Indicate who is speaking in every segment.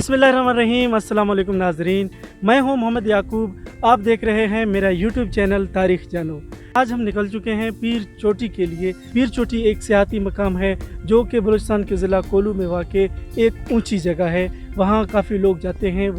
Speaker 1: बिस्मिल्लाहिर्रहमानिर्रहीम। अस्सलाम वालेकुम नाजरीन, मैं हूं मोहम्मद याकूब। आप देख रहे हैं मेरा यूट्यूब चैनल तारीख जानो। आज हम निकल चुके हैं पीर चोटी के लिए। पीर चोटी एक सियाती मकाम है जो कि बलूचिस्तान के ज़िला कोलू में वाक़ एक ऊंची जगह है। वहाँ काफ़ी लोग जाते हैं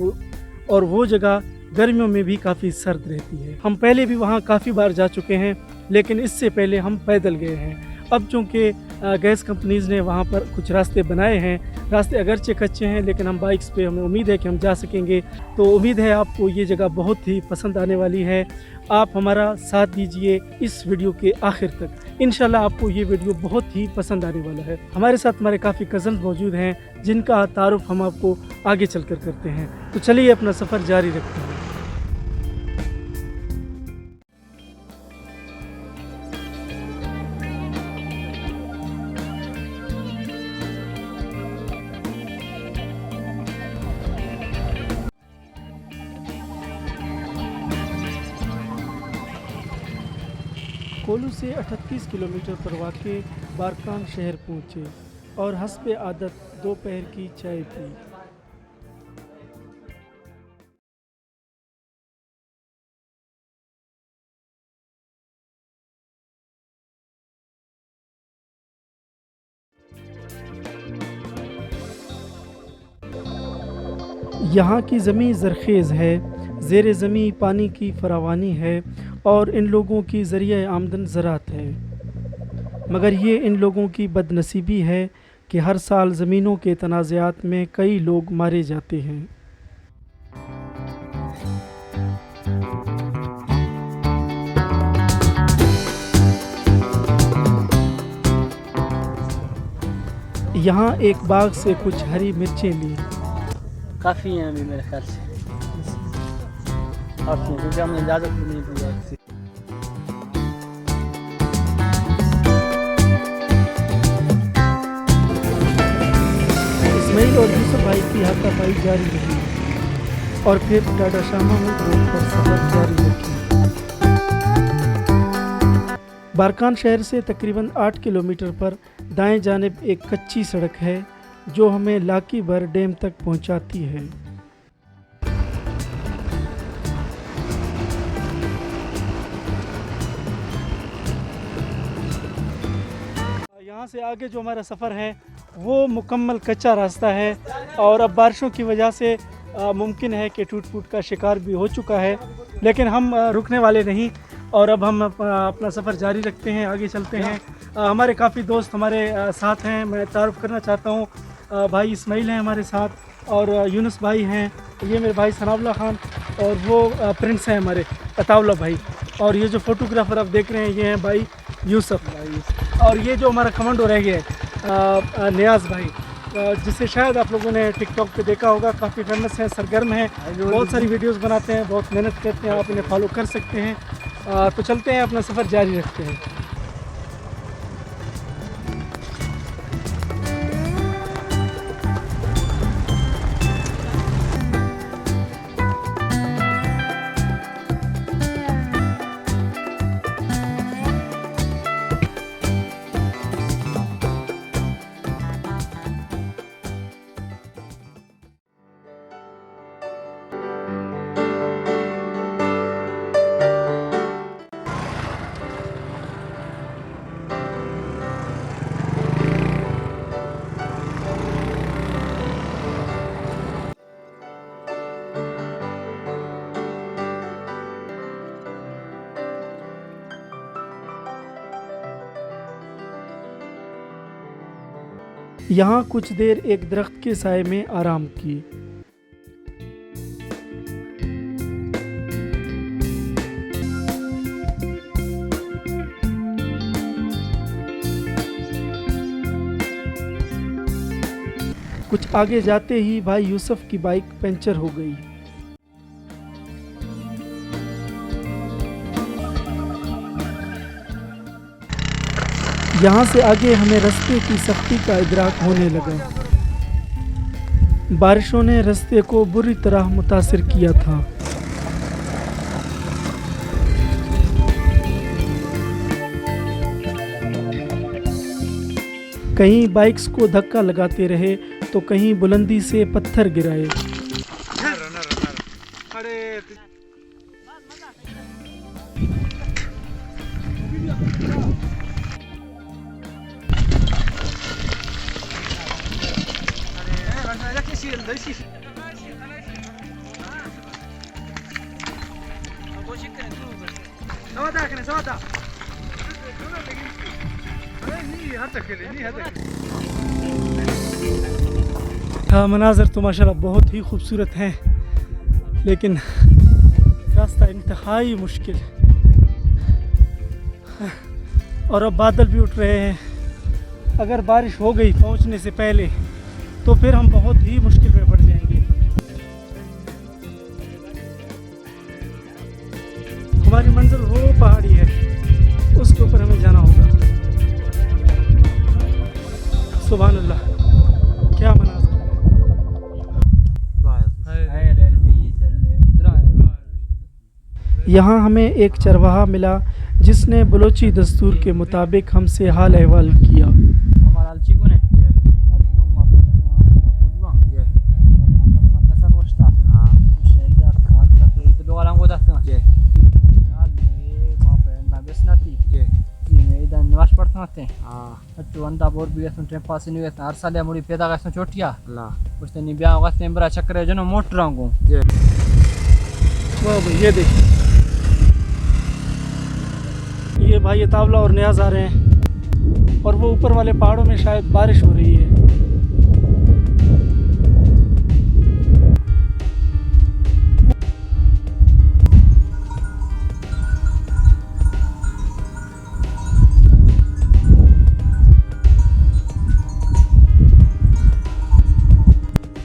Speaker 1: और वो जगह गर्मियों में भी काफ़ी सर्द रहती है। हम पहले भी वहाँ काफ़ी बार जा चुके हैं, लेकिन इससे पहले हम पैदल गए हैं। अब चूँकि गैस कंपनीज़ ने वहाँ पर कुछ रास्ते बनाए हैं, रास्ते अगरचे कच्चे हैं, लेकिन हम बाइक्स पे हमें उम्मीद है कि हम जा सकेंगे। तो उम्मीद है आपको ये जगह बहुत ही पसंद आने वाली है। आप हमारा साथ दीजिए इस वीडियो के आखिर तक। इंशाल्लाह आपको ये वीडियो बहुत ही पसंद आने वाला है। हमारे साथ हमारे काफ़ी कज़न मौजूद हैं जिनका तारुफ हम आपको आगे चलकर करते हैं। तो चलिए अपना सफ़र जारी रखते हैं। कोलू से 38 किलोमीटर पर वाक़ बारकान शहर पहुँचे और हस्बे आदत दोपहर की चाय पी। यहाँ की ज़मीं ज़रख़ेज़ है, ज़ेर ज़मीं पानी की फरावानी है और इन लोगों की ज़रिया आमदन ज़राअत है। मगर ये इन लोगों की बदनसीबी है कि हर साल ज़मीनों के तनाज़ात में कई लोग मारे जाते हैं। यहाँ एक बाग से कुछ हरी मिर्चें ली।
Speaker 2: काफ़ी हैं अभी मेरे ख्याल से, काफ़ी हैं क्योंकि हमने इजाज़त भी नहीं दी है किसी।
Speaker 1: इस्माइल और यूसुफ भाई की हाथापाई जारी रही और फिर टाटा शामा में रोड पर सफर जारी रखी। बारकान शहर से तकरीबन 8 किलोमीटर पर दाएं जानिब एक कच्ची सड़क है जो हमें लाकी भर डैम तक पहुंचाती है। यहाँ से आगे जो हमारा सफ़र है वो मुकम्मल कच्चा रास्ता है और अब बारिशों की वजह से मुमकिन है कि टूट फूट का शिकार भी हो चुका है, लेकिन हम रुकने वाले नहीं और अब हम अपना सफ़र जारी रखते हैं, आगे चलते हैं। हमारे काफ़ी दोस्त हमारे साथ हैं। मैं तारुफ़ करना चाहता हूँ, भाई इस्माइल हैं हमारे साथ और यूनुस भाई हैं, ये मेरे भाई सनाउल्लाह खान और वो प्रिंस हैं हमारे अताउल्लाह भाई, और ये जो फ़ोटोग्राफ़र आप देख रहे हैं ये हैं भाई यूसुफ, और ये जो हमारा कमांडो रह गया है नियाज़ भाई, जिसे शायद आप लोगों ने टिकटॉक पे देखा होगा। काफ़ी फेमस हैं, सरगर्म हैं, बहुत सारी वीडियोस बनाते हैं, बहुत मेहनत करते हैं, आप इन्हें फॉलो कर सकते हैं। तो चलते हैं, अपना सफ़र जारी रखते हैं। यहाँ कुछ देर एक दरख्त के साए में आराम की। कुछ आगे जाते ही भाई यूसुफ की बाइक पंचर हो गई। यहाँ से आगे हमें रास्ते की सख्ती का इदराक होने लगा। बारिशों ने रास्ते को बुरी तरह मुतासिर किया था। कहीं बाइक्स को धक्का लगाते रहे तो कहीं बुलंदी से पत्थर गिराए। हाँ, मनाज़र तो माशाल्लाह बहुत ही खूबसूरत हैं, लेकिन रास्ता इंतहाई मुश्किल और अब बादल भी उठ रहे हैं। अगर बारिश हो गई पहुंचने से पहले तो फिर हम बहुत ही मुश्किल में पड़ जाएंगे। हमारी मंजिल वो पहाड़ी है, उसके ऊपर हमें जाना होगा। सुभान अल्लाह, क्या मनाज़र है। यहाँ हमें एक चरवाहा मिला जिसने बलोची दस्तूर के मुताबिक हमसे हाल अहवाल किया। ये देखिए, ये भाई ये तावला और न्याज आ रहे हैं और वो ऊपर वाले पहाड़ों में शायद बारिश हो रही है।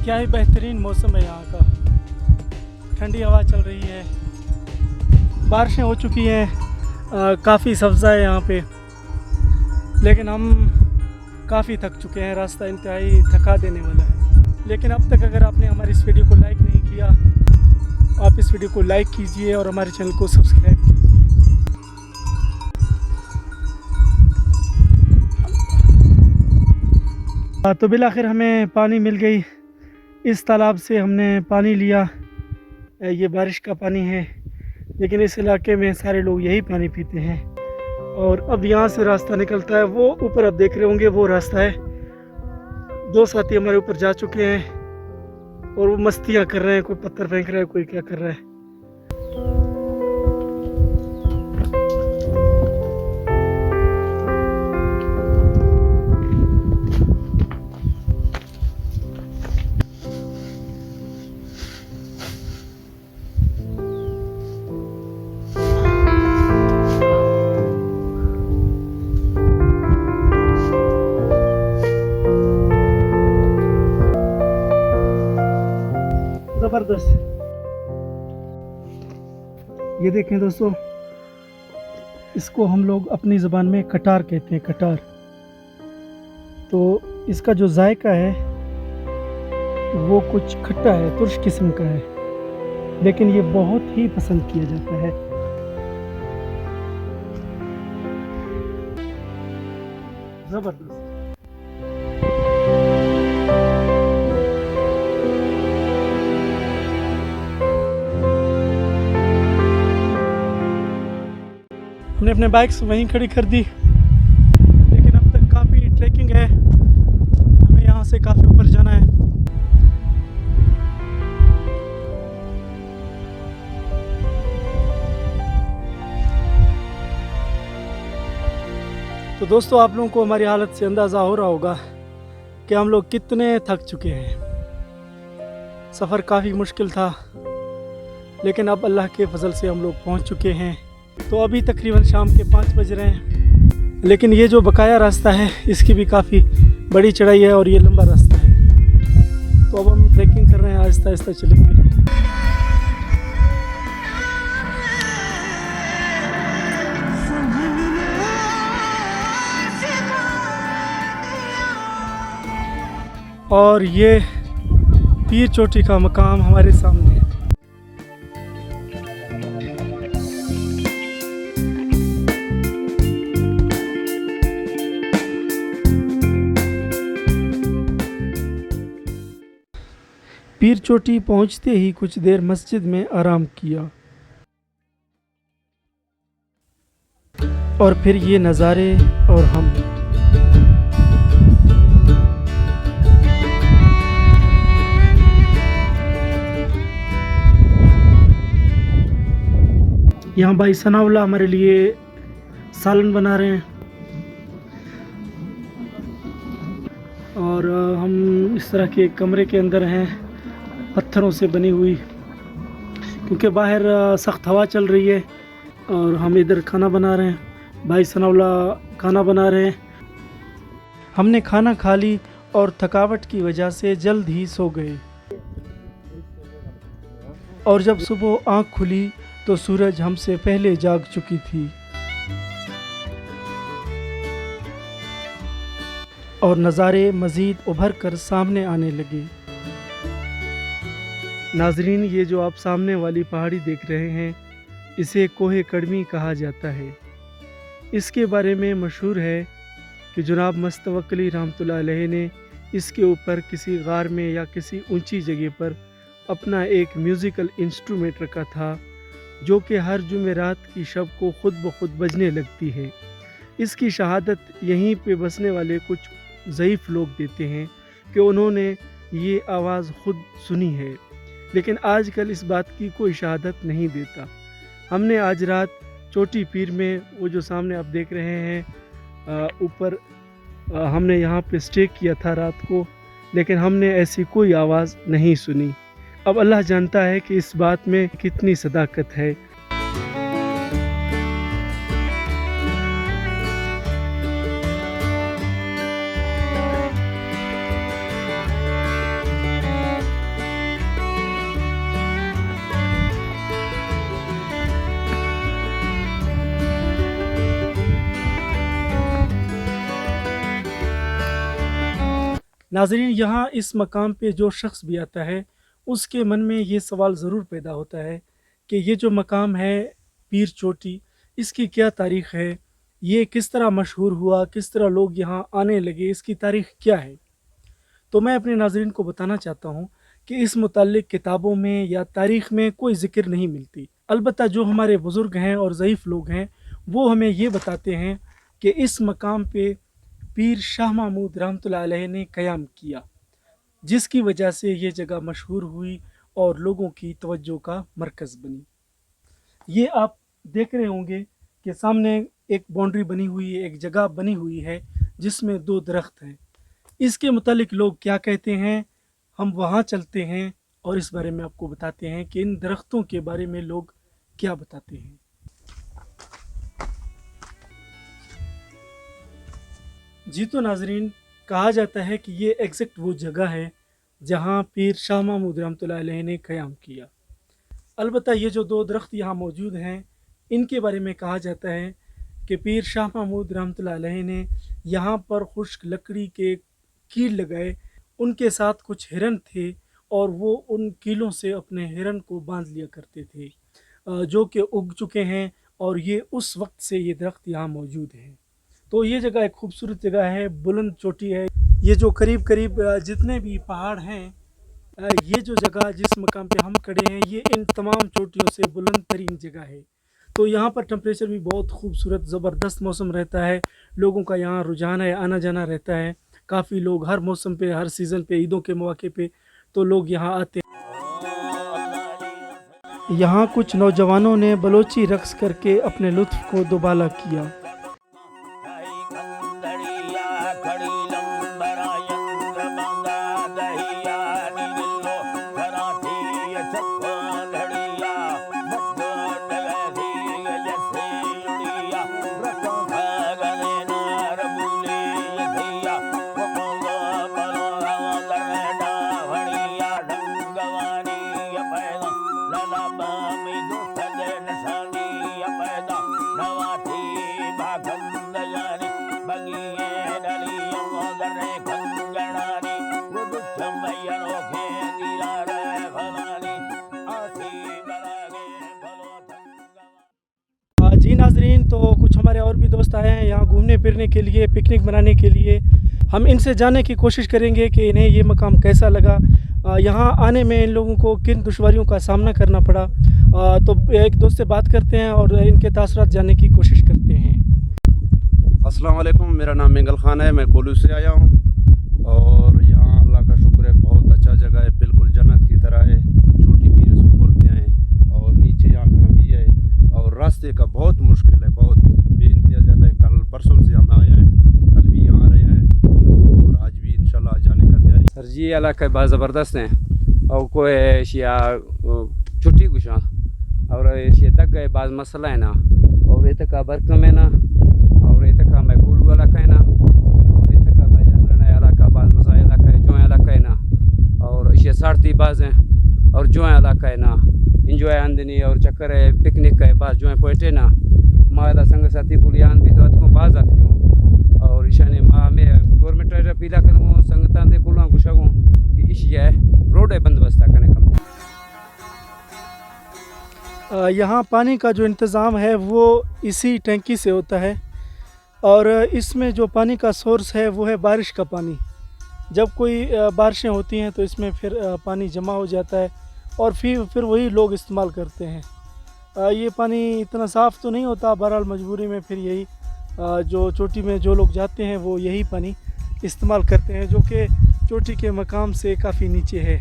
Speaker 1: क्या ही बेहतरीन मौसम है यहाँ का, ठंडी हवा चल रही है, बारिशें हो चुकी हैं, काफ़ी सब्ज़ा है यहाँ पे, लेकिन हम काफ़ी थक चुके हैं। रास्ता इंतहाई थका देने वाला है। लेकिन अब तक अगर आपने हमारी इस वीडियो को लाइक नहीं किया, आप इस वीडियो को लाइक कीजिए और हमारे चैनल को सब्सक्राइब कीजिए। तो बिलाखिर हमें पानी मिल गई। इस तालाब से हमने पानी लिया। ये बारिश का पानी है, लेकिन इस इलाके में सारे लोग यही पानी पीते हैं। और अब यहाँ से रास्ता निकलता है, वो ऊपर आप देख रहे होंगे वो रास्ता है। दो साथी हमारे ऊपर जा चुके हैं और वो मस्तियाँ कर रहे हैं, कोई पत्थर फेंक रहा है, कोई क्या कर रहा है। ज़बरदस्त। ये देखें दोस्तों, इसको हम लोग अपनी ज़बान में कटार कहते हैं, कटार। तो इसका जो जायका है वो कुछ खट्टा है, तुर्श किस्म का है, लेकिन ये बहुत ही पसंद किया जाता है। ज़बरदस्त। हमने अपने बाइक्स वहीं खड़ी कर दी, लेकिन अब तक काफ़ी ट्रैकिंग है, हमें यहाँ से काफ़ी ऊपर जाना है। तो दोस्तों, आप लोगों को हमारी हालत से अंदाज़ा हो रहा होगा कि हम लोग कितने थक चुके हैं। सफ़र काफ़ी मुश्किल था, लेकिन अब अल्लाह के फजल से हम लोग पहुँच चुके हैं। तो अभी तकरीबन शाम के 5 बज रहे हैं, लेकिन ये जो बकाया रास्ता है इसकी भी काफ़ी बड़ी चढ़ाई है और ये लंबा रास्ता है। तो अब हम ट्रैकिंग कर रहे हैं, आहिस्ता आहिस्ता चलेंगे। और ये पीर चोटी का मकाम हमारे सामने है। पीर चोटी पहुंचते ही कुछ देर मस्जिद में आराम किया और फिर ये नज़ारे और हम। यहाँ भाई सनाउल्लाह हमारे लिए सालन बना रहे हैं और हम इस तरह के कमरे के अंदर हैं, पत्थरों से बनी हुई, क्योंकि बाहर सख्त हवा चल रही है और हम इधर खाना बना रहे हैं। भाई सनाउल्लाह खाना बना रहे हैं। हमने खाना खा ली और थकावट की वजह से जल्द ही सो गए और जब सुबह आँख खुली तो सूरज हमसे पहले जाग चुकी थी और नज़ारे मज़ीद उभर कर सामने आने लगे। नाजरीन, ये जो आप सामने वाली पहाड़ी देख रहे हैं इसे कोहे कड़मी कहा जाता है। इसके बारे में मशहूर है कि जनाब मुस्तवक्किल रहमतुल्लाह अलैह ने इसके ऊपर किसी गार में या किसी ऊंची जगह पर अपना एक म्यूज़िकल इंस्ट्रूमेंट रखा था जो कि हर जुमेरात की शब को खुद ब खुद बजने लगती है। इसकी शहादत यहीं पे बसने वाले कुछ ज़ईफ़ लोग देते हैं कि उन्होंने ये आवाज़ खुद सुनी है, लेकिन आजकल इस बात की कोई शहादत नहीं देता। हमने आज रात चोटी पीर में, वो जो सामने आप देख रहे हैं ऊपर, हमने यहाँ पे स्टे किया था रात को, लेकिन हमने ऐसी कोई आवाज़ नहीं सुनी। अब अल्लाह जानता है कि इस बात में कितनी सदाकत है। नाज़रीन, यहाँ इस मकाम पे जो शख्स भी आता है उसके मन में ये सवाल ज़रूर पैदा होता है कि ये जो मकाम है पीर चोटी, इसकी क्या तारीख़ है, ये किस तरह मशहूर हुआ, किस तरह लोग यहाँ आने लगे, इसकी तारीख़ क्या है। तो मैं अपने नाज़रीन को बताना चाहता हूँ कि इस मुताल्लिक़ किताबों में या तारीख़ में कोई ज़िक्र नहीं मिलती। अलबत्ता जो हमारे बुज़ुर्ग हैं और ज़ईफ़ लोग हैं वो हमें ये बताते हैं कि इस मकाम पे पीर शाह महमूद रहमतुल्लाह अलैह ने क़याम किया, जिसकी वजह से ये जगह मशहूर हुई और लोगों की तवज्जो का मरकज़ बनी। ये आप देख रहे होंगे कि सामने एक बाउंड्री बनी हुई है, एक जगह बनी हुई है जिसमें 2 दरख्त हैं। इसके मुतालिक लोग क्या कहते हैं, हम वहाँ चलते हैं और इस बारे में आपको बताते हैं कि इन दरख्तों के बारे में लोग क्या बताते हैं। जी तो नाजरीन, कहा जाता है कि ये एग्जैक्ट वो जगह है जहाँ पीर शाह महमूद रहमतुल्लाह अलैह ने क़याम किया। अलबत्ता ये जो 2 दरख्त यहाँ मौजूद हैं इनके बारे में कहा जाता है कि पीर शाह महमूद रहमतुल्लाह अलैह ने यहाँ पर खुश्क लकड़ी के कील लगाए, उनके साथ कुछ हिरन थे और वो उन कीलों से अपने हिरन को बांध लिया करते थे, जो कि उग चुके हैं और ये उस वक्त से ये दरख्त यहाँ मौजूद हैं। तो ये जगह एक खूबसूरत जगह है, बुलंद चोटी है। ये जो करीब करीब जितने भी पहाड़ हैं, ये जो जगह जिस मकाम पे हम खड़े हैं ये इन तमाम चोटियों से बुलंद तरीन जगह है। तो यहाँ पर टेम्परेचर भी बहुत खूबसूरत ज़बरदस्त मौसम रहता है, लोगों का यहाँ रुझान है, आना जाना रहता है। काफ़ी लोग हर मौसम पे, हर सीज़न पे, ईदों के मौके पे तो लोग यहाँ आते हैं। यहाँ कुछ नौजवानों ने बलोची रक्स करके अपने लुत्फ़ को दुबाला किया। जी नाजरीन, तो कुछ हमारे और भी दोस्त आए हैं यहाँ घूमने फिरने के लिए, पिकनिक मनाने के लिए। हम इनसे जानने की कोशिश करेंगे कि इन्हें ये मकाम कैसा लगा। यहाँ आने में इन लोगों को किन दुश्वारियों का सामना करना पड़ा। तो एक दोस्त से बात करते हैं और इनके तासरात जानने की कोशिश करते हैं।
Speaker 3: अस्सलाम वालेकुम, मेरा नाम मंगल खान है। मैं कोलू से आया हूँ और यहाँ अल्लाह का शुक्र है, बहुत अच्छा जगह है, बिल्कुल जन्नत की तरह है। छोटी पीर इसको बोलते हैं और नीचे यहाँ खड़ंबी है और रास्ते का बहुत मुश्किल है, बहुत बेइंतहा ज़्यादा है। कल परसों से हम आए हैं, कल भी यहाँ रहे हैं और आज भी इंशाल्लाह जाने का तैयारी।
Speaker 4: सर जी इलाका बहुत ज़बरदस्त हैं और कोई शिया छुट्टी गुशा और ये तक गए बाज मसला है ना और ये तक बरकम है ना और ये तक मैं कोलू इलाका है ना और ये तक मैं जानना इलाका बाज मजा इलाका है, जो इलाका है ना और ये साड़ती बाज हैं और जो इलाका है ना इंजॉय आंदनी और चक्कर है, पिकनिक है बाज जो है पोइटे ना माला संग साथी कुलियान भी तो को बाज आती हूँ और ईशानी माँ में गवर्नमेंट पीला करूँ संगता दे कुल गुशागूँ कि इश है रोड है बंदोबस्त करने कम।
Speaker 1: यहाँ पानी का जो इंतज़ाम है वो इसी टैंकी से होता है और इसमें जो पानी का सोर्स है वो है बारिश का पानी। जब कोई बारिशें होती हैं तो इसमें फिर पानी जमा हो जाता है और फिर वही लोग इस्तेमाल करते हैं। ये पानी इतना साफ़ तो नहीं होता, बहरहाल मजबूरी में फिर यही जो चोटी में जो लोग जाते हैं वो यही पानी इस्तेमाल करते हैं, जो कि चोटी के मकाम से काफ़ी नीचे है।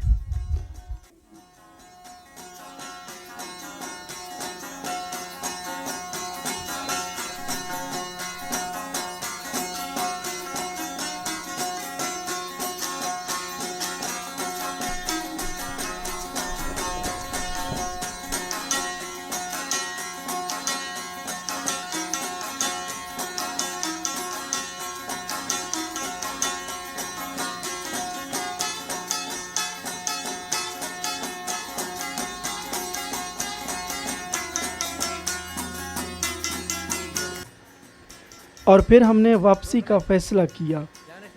Speaker 1: और फिर हमने वापसी का फ़ैसला किया।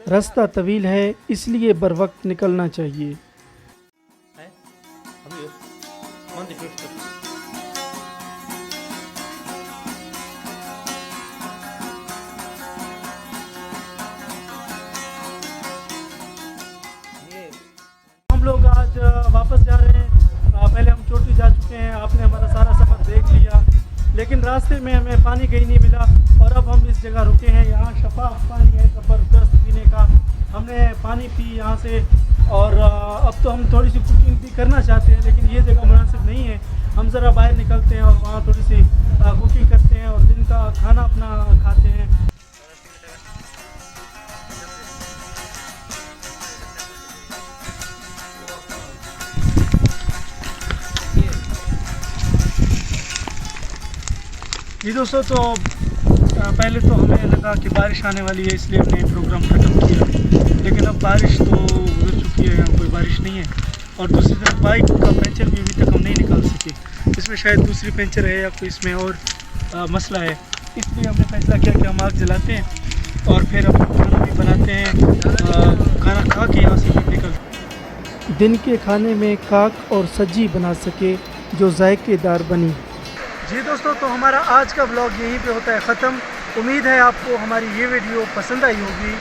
Speaker 1: रास्ता तवील है इसलिए बर वक्त निकलना चाहिए। हम लोग आज वापस जा रहे हैं। पहले हम चोटी जा चुके हैं, आपने हमारा सारा सफ़र देख लिया, लेकिन रास्ते में हमें पानी कहीं नहीं मिला और अब हम इस जगह रुके हैं। यहाँ शफाफ पानी है ज़बरदस्त पीने का। हमने पानी पी यहाँ से और अब तो हम थोड़ी सी कुकिंग भी करना चाहते हैं, लेकिन ये जगह मुनासिब नहीं है। हम ज़रा बाहर निकलते हैं और वहाँ थोड़ी सी कुकिंग करते हैं और दिन का खाना अपना खाते हैं। जी दोस्तों, तो पहले तो हमें लगा कि बारिश आने वाली है इसलिए हमने प्रोग्राम ख़त्म किया, लेकिन अब बारिश तो गुजर चुकी है, यहाँ कोई बारिश नहीं है। और दूसरी तरफ बाइक का पंचर भी अभी तक हम नहीं निकाल सके। इसमें शायद दूसरी पंचर है या कोई इसमें और मसला है, इसलिए हमने फैसला किया कि हम आग जलाते हैं और फिर अब खाना भी बनाते हैं। खाना खा के यहाँ से भी निकल दिन के खाने में काक और सब्जी बना सके जो जायकेदार बनी। जी दोस्तों, तो हमारा आज का व्लॉग यहीं पे होता है ख़त्म। उम्मीद है आपको हमारी ये वीडियो पसंद आई होगी,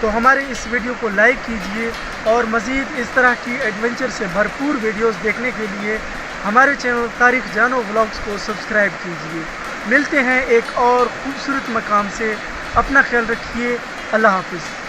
Speaker 1: तो हमारे इस वीडियो को लाइक कीजिए और मज़ीद इस तरह की एडवेंचर से भरपूर वीडियोस देखने के लिए हमारे चैनल तारिक जानो व्लॉग्स को सब्सक्राइब कीजिए। मिलते हैं एक और ख़ूबसूरत मकाम से। अपना ख्याल रखिए। अल्लाह हाफ़िज़।